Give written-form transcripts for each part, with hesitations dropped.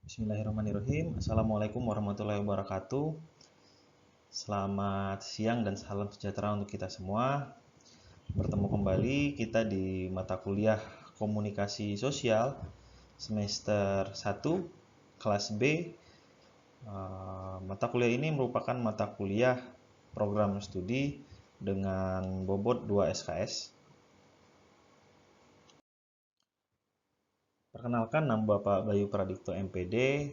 Bismillahirrahmanirrahim. Assalamualaikum warahmatullahi wabarakatuh. Selamat siang dan salam sejahtera untuk kita semua. Bertemu kembali kita di mata kuliah Komunikasi Sosial semester 1 kelas B. Mata kuliah ini merupakan mata kuliah program studi dengan bobot 2 SKS. Perkenalkan, nama Bapak Bayu Pradipto MPD,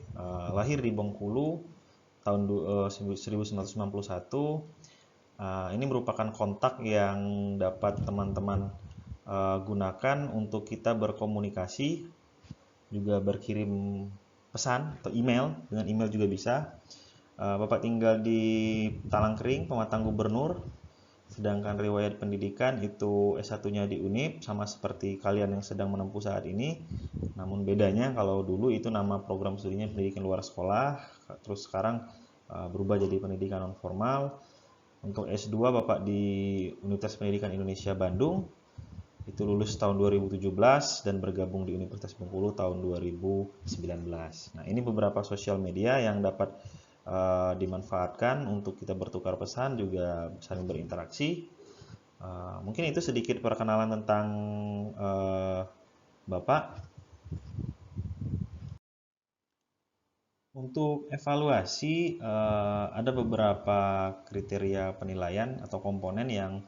lahir di Bengkulu tahun 1991. Ini merupakan kontak yang dapat teman-teman gunakan untuk kita berkomunikasi, juga berkirim pesan atau email, dengan email juga bisa. Bapak tinggal di Talangkering, Pematang Gubernur, sedangkan riwayat pendidikan itu S1-nya di UNIP, sama seperti kalian yang sedang menempuh saat ini. Namun bedanya kalau dulu itu nama program studinya pendidikan luar sekolah, terus sekarang berubah jadi pendidikan non formal. Untuk S2 Bapak di Universitas Pendidikan Indonesia Bandung, itu lulus tahun 2017 dan bergabung di Universitas Bengkulu tahun 2019. Nah, ini beberapa sosial media yang dapat dimanfaatkan untuk kita bertukar pesan, juga saling berinteraksi. Mungkin itu sedikit perkenalan tentang Bapak. Untuk evaluasi, ada beberapa kriteria penilaian atau komponen yang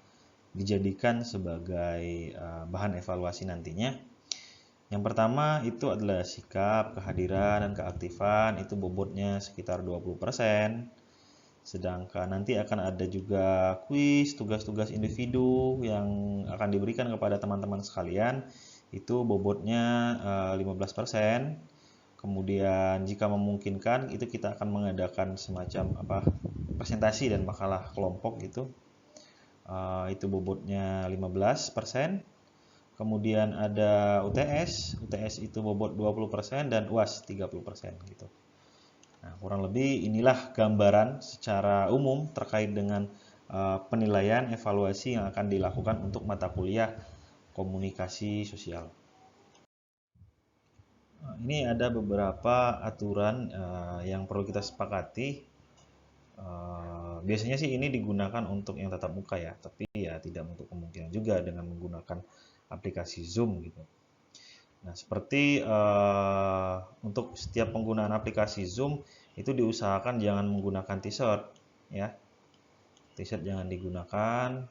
dijadikan sebagai bahan evaluasi nantinya. Yang pertama itu adalah sikap, kehadiran, dan keaktifan, itu bobotnya sekitar 20%. Sedangkan nanti akan ada juga kuis, tugas-tugas individu yang akan diberikan kepada teman-teman sekalian, itu bobotnya 15%. Kemudian jika memungkinkan itu kita akan mengadakan semacam presentasi dan makalah kelompok gitu. Itu bobotnya 15%. Kemudian ada UTS itu bobot 20% dan UAS 30% gitu. Nah, kurang lebih inilah gambaran secara umum terkait dengan penilaian evaluasi yang akan dilakukan untuk mata kuliah komunikasi sosial. Ini ada beberapa aturan yang perlu kita sepakati. Biasanya sih ini digunakan untuk yang tatap muka ya, tapi ya tidak untuk kemungkinan juga dengan menggunakan aplikasi Zoom gitu. Nah, seperti untuk setiap penggunaan aplikasi Zoom itu diusahakan jangan menggunakan t-shirt ya. T-shirt jangan digunakan.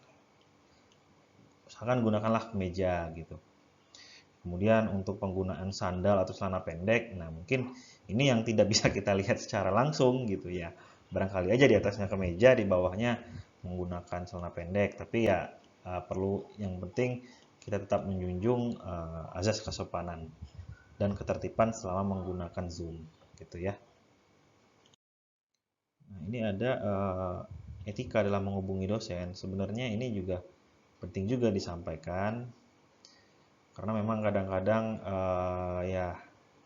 Usahakan gunakanlah kemeja gitu. Kemudian untuk penggunaan sandal atau celana pendek, nah mungkin ini yang tidak bisa kita lihat secara langsung gitu ya. Barangkali aja di atasnya kemeja, di bawahnya menggunakan celana pendek, tapi ya perlu, yang penting kita tetap menjunjung azas kesopanan dan ketertiban selama menggunakan Zoom gitu ya. Nah, ini ada etika dalam menghubungi dosen. Sebenarnya ini juga penting juga disampaikan karena memang kadang-kadang ya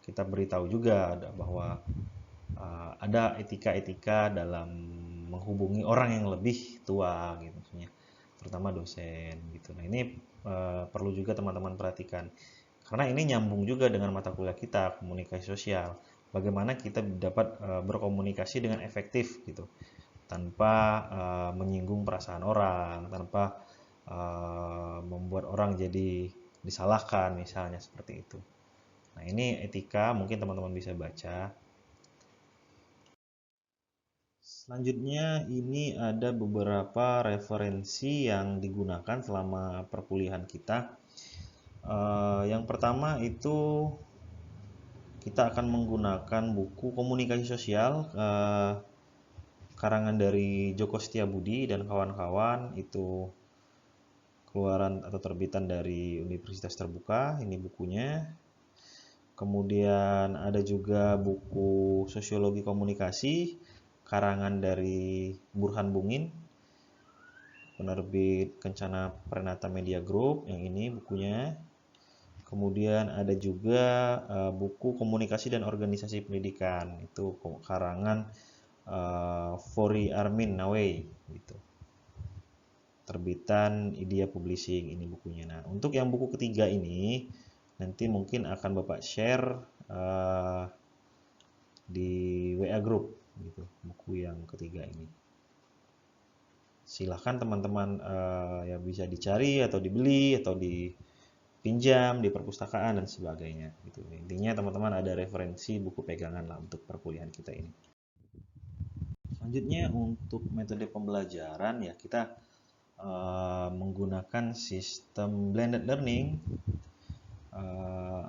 kita beritahu juga bahwa ada etika-etika dalam menghubungi orang yang lebih tua gitu maksudnya, terutama dosen gitu. Nah, ini perlu juga teman-teman perhatikan karena ini nyambung juga dengan mata kuliah kita komunikasi sosial. Bagaimana kita dapat berkomunikasi dengan efektif gitu tanpa menyinggung perasaan orang, tanpa membuat orang jadi disalahkan misalnya seperti itu. Nah, ini etika, mungkin teman-teman bisa baca. Selanjutnya ini ada beberapa referensi yang digunakan selama perkuliahan kita. Yang pertama itu kita akan menggunakan buku komunikasi sosial karangan dari Joko Setiabudi dan kawan-kawan, itu keluaran atau terbitan dari Universitas Terbuka, ini bukunya. Kemudian ada juga buku Sosiologi Komunikasi karangan dari Burhan Bungin, penerbit Kencana Prenata Media Group, yang ini bukunya. Kemudian ada juga buku Komunikasi dan Organisasi Pendidikan, itu karangan Fori Armin Nawei gitu. Terbitan Idea Publishing, ini bukunya. Nah, untuk yang buku ketiga ini nanti mungkin akan Bapak share WA Group gitu, buku yang ketiga ini. Silahkan teman-teman ya bisa dicari atau dibeli atau dipinjam di perpustakaan dan sebagainya gitu. Intinya teman-teman ada referensi buku pegangan lah untuk perkuliahan kita ini. Selanjutnya untuk metode pembelajaran ya kita menggunakan sistem blended learning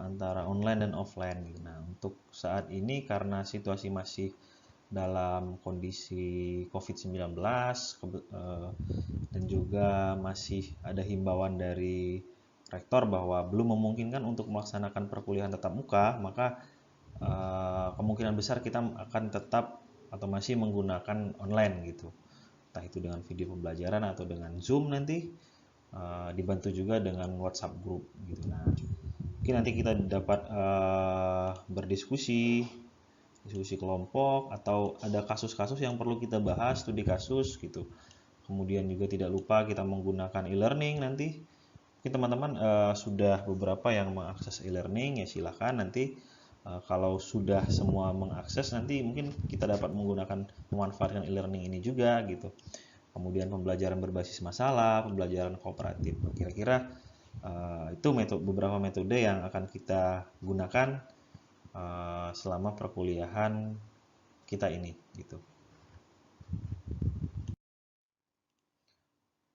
antara online dan offline. Nah, untuk saat ini karena situasi masih dalam kondisi COVID-19 dan juga masih ada himbauan dari rektor bahwa belum memungkinkan untuk melaksanakan perkuliahan tatap muka, maka kemungkinan besar kita akan tetap atau masih menggunakan online gitu. Entah itu dengan video pembelajaran atau dengan Zoom nanti, dibantu juga dengan WhatsApp group gitu. Nah, mungkin nanti kita dapat berdiskusi kelompok atau ada kasus-kasus yang perlu kita bahas, studi kasus gitu. Kemudian juga tidak lupa kita menggunakan e-learning nanti. Mungkin teman-teman sudah beberapa yang mengakses e-learning ya silahkan nanti kalau sudah semua mengakses nanti mungkin kita dapat memanfaatkan e-learning ini juga gitu. Kemudian pembelajaran berbasis masalah, pembelajaran kooperatif. Kira-kira itu beberapa metode yang akan kita gunakan selama perkuliahan kita ini gitu.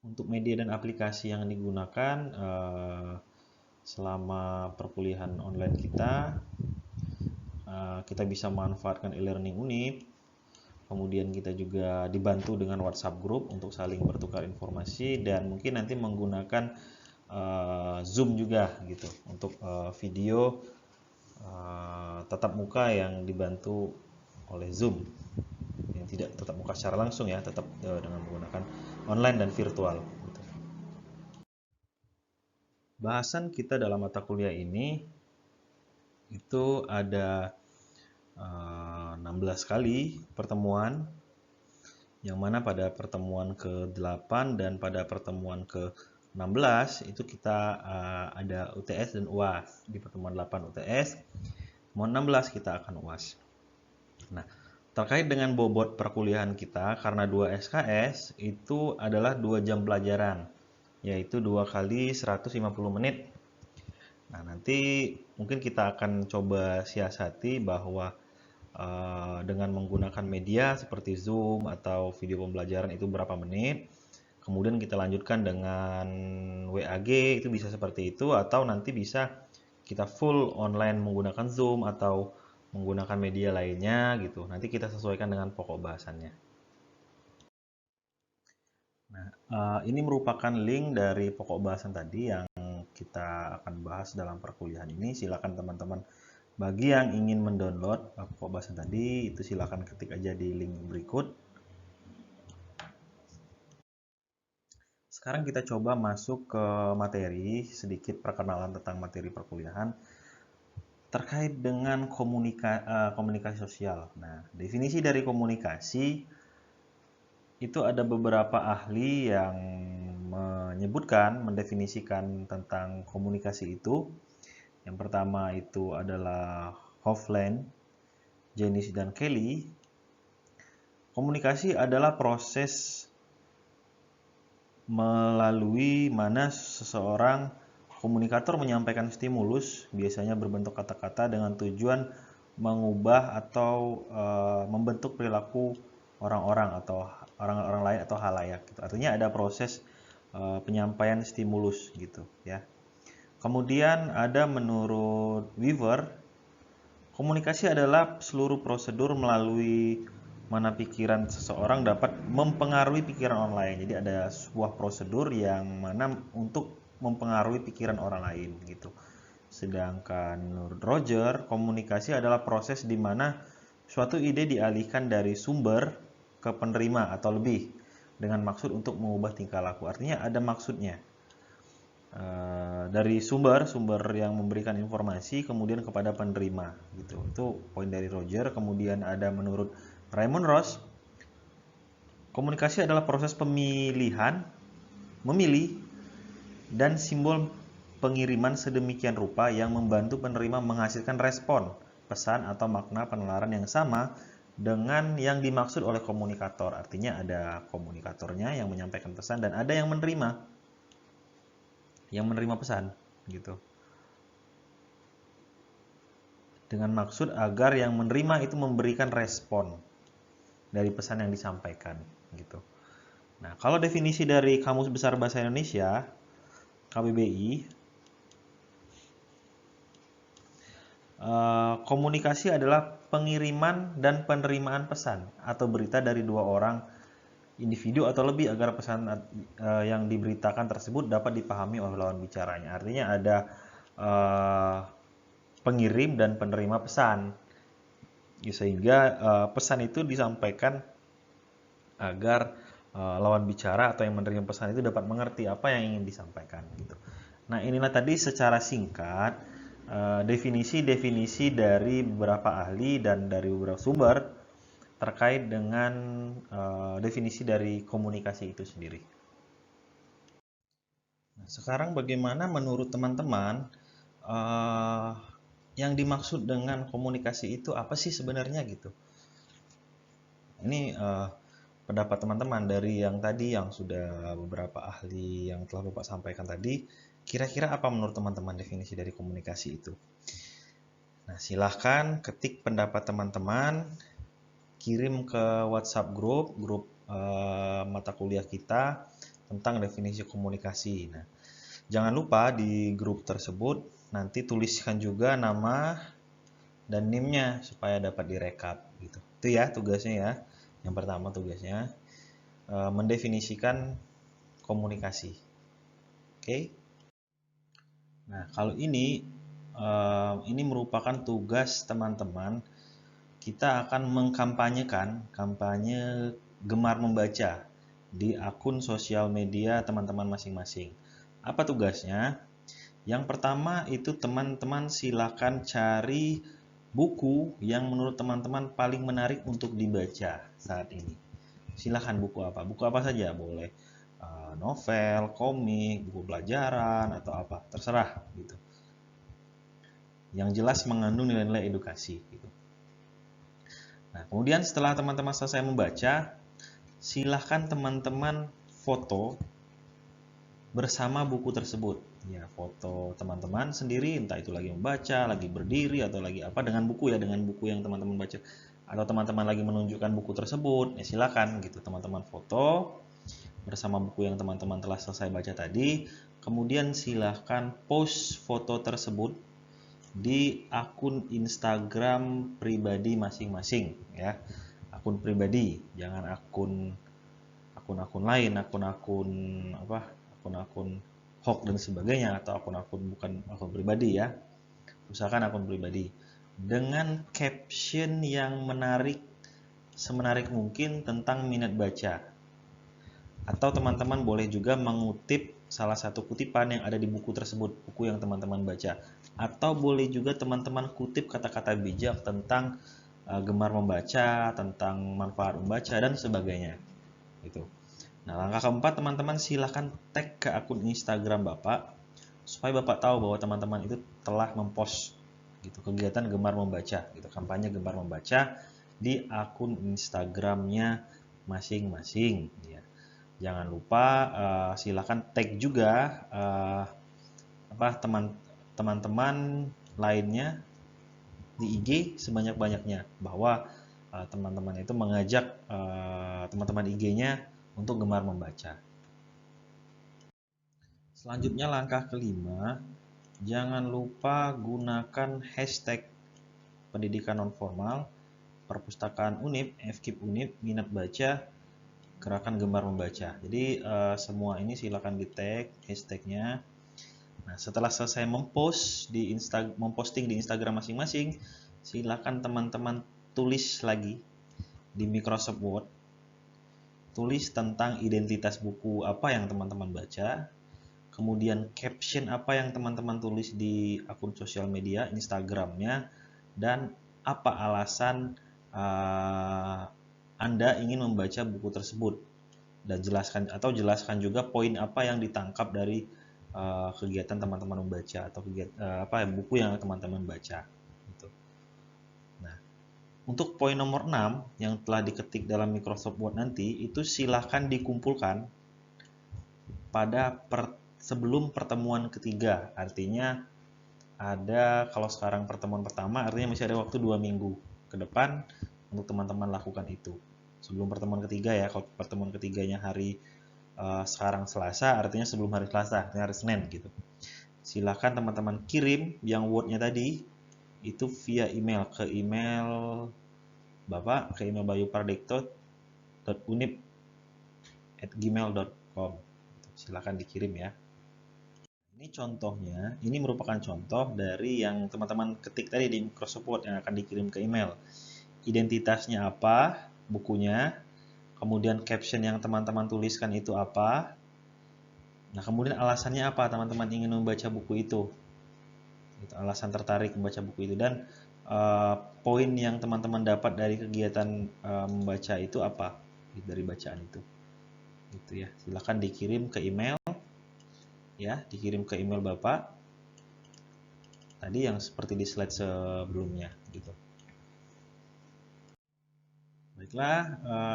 Untuk media dan aplikasi yang digunakan selama perkuliahan online kita bisa manfaatkan e-learning Unip. Kemudian kita juga dibantu dengan WhatsApp group untuk saling bertukar informasi dan mungkin nanti menggunakan Zoom juga gitu untuk video tatap muka yang dibantu oleh Zoom, yang tidak tatap muka secara langsung ya, tetap dengan menggunakan online dan virtual gitu. Bahasan kita dalam mata kuliah ini itu ada 16 kali pertemuan, yang mana pada pertemuan ke-8 dan pada pertemuan ke-16 itu kita ada UTS dan UAS. Di pertemuan 8 UTS, pertemuan 16 kita akan UAS. Nah, terkait dengan bobot perkuliahan kita, karena 2 SKS itu adalah 2 jam pelajaran, yaitu 2 kali 150 menit. Nah, nanti mungkin kita akan coba siasati bahwa dengan menggunakan media seperti Zoom atau video pembelajaran itu berapa menit, kemudian kita lanjutkan dengan WAG itu bisa seperti itu, atau nanti bisa kita full online menggunakan Zoom atau menggunakan media lainnya gitu. Nanti kita sesuaikan dengan pokok bahasannya. Nah, ini merupakan link dari pokok bahasan tadi yang kita akan bahas dalam perkuliahan ini. Silakan teman-teman bagi yang ingin mendownload pokok bahasan tadi, itu silakan ketik aja di link berikut. Sekarang kita coba masuk ke materi, sedikit perkenalan tentang materi perkuliahan terkait dengan komunikasi sosial. Nah, definisi dari komunikasi itu ada beberapa ahli yang mendefinisikan tentang komunikasi itu. Yang pertama itu adalah Hofland, Janice dan Kelly. Komunikasi adalah proses melalui mana seseorang komunikator menyampaikan stimulus, biasanya berbentuk kata-kata dengan tujuan mengubah atau membentuk perilaku orang-orang atau orang-orang lain atau halayak. Gitu. Artinya ada proses penyampaian stimulus gitu ya. Kemudian ada menurut Weaver, komunikasi adalah seluruh prosedur melalui mana pikiran seseorang dapat mempengaruhi pikiran orang lain. Jadi ada sebuah prosedur yang mana untuk mempengaruhi pikiran orang lain gitu. Sedangkan menurut Roger, komunikasi adalah proses di mana suatu ide dialihkan dari sumber ke penerima atau lebih dengan maksud untuk mengubah tingkah laku. Artinya ada maksudnya. Dari sumber yang memberikan informasi kemudian kepada penerima gitu. Itu poin dari Roger. Kemudian ada menurut Raymond Ross, komunikasi adalah proses memilih dan simbol pengiriman sedemikian rupa yang membantu penerima menghasilkan respon, pesan atau makna penalaran yang sama dengan yang dimaksud oleh komunikator. Artinya ada komunikatornya yang menyampaikan pesan dan ada yang menerima pesan gitu. Dengan maksud agar yang menerima itu memberikan respon dari pesan yang disampaikan gitu. Nah, kalau definisi dari Kamus Besar Bahasa Indonesia KBBI, komunikasi adalah pengiriman dan penerimaan pesan atau berita dari dua orang, individu atau lebih agar pesan yang diberitakan tersebut dapat dipahami oleh lawan bicaranya. Artinya ada pengirim dan penerima pesan, sehingga pesan itu disampaikan agar lawan bicara atau yang menerima pesan itu dapat mengerti apa yang ingin disampaikan gitu. Nah, inilah tadi secara singkat definisi-definisi dari beberapa ahli dan dari beberapa sumber terkait dengan definisi dari komunikasi itu sendiri. Nah, sekarang bagaimana menurut teman-teman yang dimaksud dengan komunikasi itu apa sih sebenarnya gitu? Ini pendapat teman-teman dari yang tadi yang sudah beberapa ahli yang telah Bapak sampaikan tadi. Kira-kira apa menurut teman-teman definisi dari komunikasi itu? Nah, silahkan ketik pendapat teman-teman, kirim ke WhatsApp grup mata kuliah kita tentang definisi komunikasi. Nah, jangan lupa di grup tersebut nanti tuliskan juga nama dan NIM-nya supaya dapat direkap gitu. Itu ya tugasnya ya. Yang pertama tugasnya mendefinisikan komunikasi. Oke. Nah, kalau ini merupakan tugas teman-teman. Kita akan mengkampanyekan kampanye gemar membaca di akun sosial media teman-teman masing-masing. Apa tugasnya? Yang pertama itu teman-teman silakan cari buku yang menurut teman-teman paling menarik untuk dibaca saat ini. Silakan buku apa? Buku apa saja boleh. Novel, komik, buku pelajaran atau apa, terserah gitu. Yang jelas mengandung nilai-nilai edukasi gitu. Nah, kemudian setelah teman-teman selesai membaca, silahkan teman-teman foto bersama buku tersebut. Ya, foto teman-teman sendiri, entah itu lagi membaca, lagi berdiri, atau lagi apa dengan buku ya, dengan buku yang teman-teman baca. Atau teman-teman lagi menunjukkan buku tersebut, ya silakan gitu teman-teman foto bersama buku yang teman-teman telah selesai baca tadi. Kemudian silahkan post foto tersebut di akun Instagram pribadi masing-masing ya. Akun pribadi, jangan akun lain, akun hoax dan sebagainya atau akun bukan akun pribadi ya. Usahakan akun pribadi dengan caption yang menarik semenarik mungkin tentang minat baca. Atau teman-teman boleh juga mengutip salah satu kutipan yang ada di buku tersebut, buku yang teman-teman baca. Atau boleh juga teman-teman kutip kata-kata bijak tentang gemar membaca, tentang manfaat membaca dan sebagainya. Gitu. Nah, langkah keempat teman-teman silahkan tag ke akun Instagram Bapak supaya Bapak tahu bahwa teman-teman itu telah mempost gitu kegiatan gemar membaca, gitu kampanye gemar membaca di akun Instagramnya masing-masing. Ya. Jangan lupa silahkan tag juga teman-teman lainnya di IG sebanyak-banyaknya bahwa teman-teman itu mengajak teman-teman IG-nya untuk gemar membaca. Selanjutnya langkah kelima, jangan lupa gunakan hashtag pendidikan nonformal, perpustakaan Unip, FKIP Unip, minat baca, gerakan gemar membaca. Jadi semua ini silakan di tag hashtagnya. Nah, setelah selesai memposting di Instagram masing-masing, silakan teman-teman tulis lagi di Microsoft Word, tulis tentang identitas buku apa yang teman-teman baca, kemudian caption apa yang teman-teman tulis di akun sosial media Instagramnya, dan apa alasan Anda ingin membaca buku tersebut, dan jelaskan juga poin apa yang ditangkap dari kegiatan teman-teman membaca atau buku yang teman-teman baca. Gitu. Nah, Untuk poin nomor 6 yang telah diketik dalam Microsoft Word nanti, itu silahkan dikumpulkan pada sebelum pertemuan ketiga. Artinya kalau sekarang pertemuan pertama, artinya masih ada waktu 2 minggu ke depan untuk teman-teman lakukan itu. Sebelum pertemuan ketiga ya, kalau pertemuan ketiganya hari sekarang Selasa, artinya sebelum hari Selasa, artinya hari Senin gitu. Silahkan teman-teman kirim yang Word-nya tadi itu via email ke email Bapak, ke email bayupradekto.unip@gmail.com. Silahkan dikirim ya. Ini contohnya, ini merupakan contoh dari yang teman-teman ketik tadi di Microsoft Word yang akan dikirim ke email. Identitasnya apa, bukunya, kemudian caption yang teman-teman tuliskan itu apa, nah kemudian alasannya apa teman-teman ingin membaca buku itu. Alasan tertarik membaca buku itu, dan poin yang teman-teman dapat dari kegiatan membaca itu apa dari bacaan itu. Gitu ya. Silahkan dikirim ke email ya, dikirim ke email Bapak tadi yang seperti di slide sebelumnya gitu. Baiklah,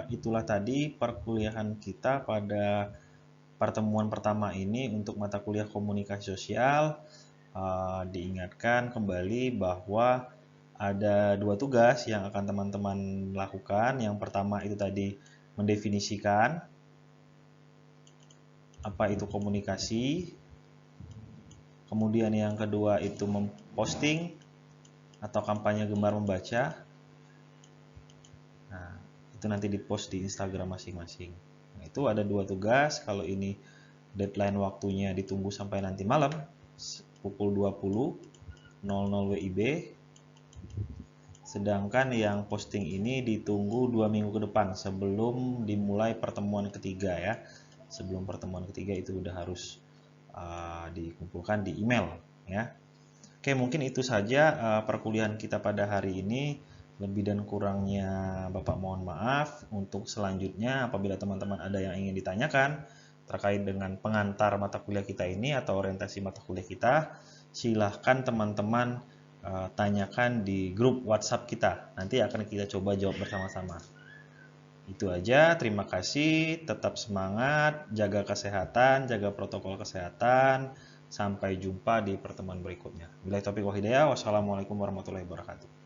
itulah tadi perkuliahan kita pada pertemuan pertama ini untuk mata kuliah komunikasi sosial. Diingatkan kembali bahwa ada 2 tugas yang akan teman-teman lakukan. Yang pertama itu tadi mendefinisikan apa itu komunikasi. Kemudian yang kedua itu memposting atau kampanye gemar membaca. Nah, itu nanti dipost di Instagram masing-masing. Nah, itu ada 2 tugas. Kalau ini deadline waktunya ditunggu sampai nanti malam pukul 20.00 WIB. Sedangkan yang posting ini ditunggu 2 minggu ke depan sebelum dimulai pertemuan ketiga ya. Sebelum pertemuan ketiga itu udah harus dikumpulkan di email ya. Oke, mungkin itu saja perkuliahan kita pada hari ini. Lebih dan kurangnya Bapak mohon maaf. Untuk selanjutnya apabila teman-teman ada yang ingin ditanyakan terkait dengan pengantar mata kuliah kita ini atau orientasi mata kuliah kita, silahkan teman-teman tanyakan di grup WhatsApp kita. Nanti akan kita coba jawab bersama-sama. Itu aja, terima kasih, tetap semangat, jaga kesehatan, jaga protokol kesehatan. Sampai jumpa di pertemuan berikutnya. Billahi taufiq wal hidayah. Wassalamualaikum warahmatullahi wabarakatuh.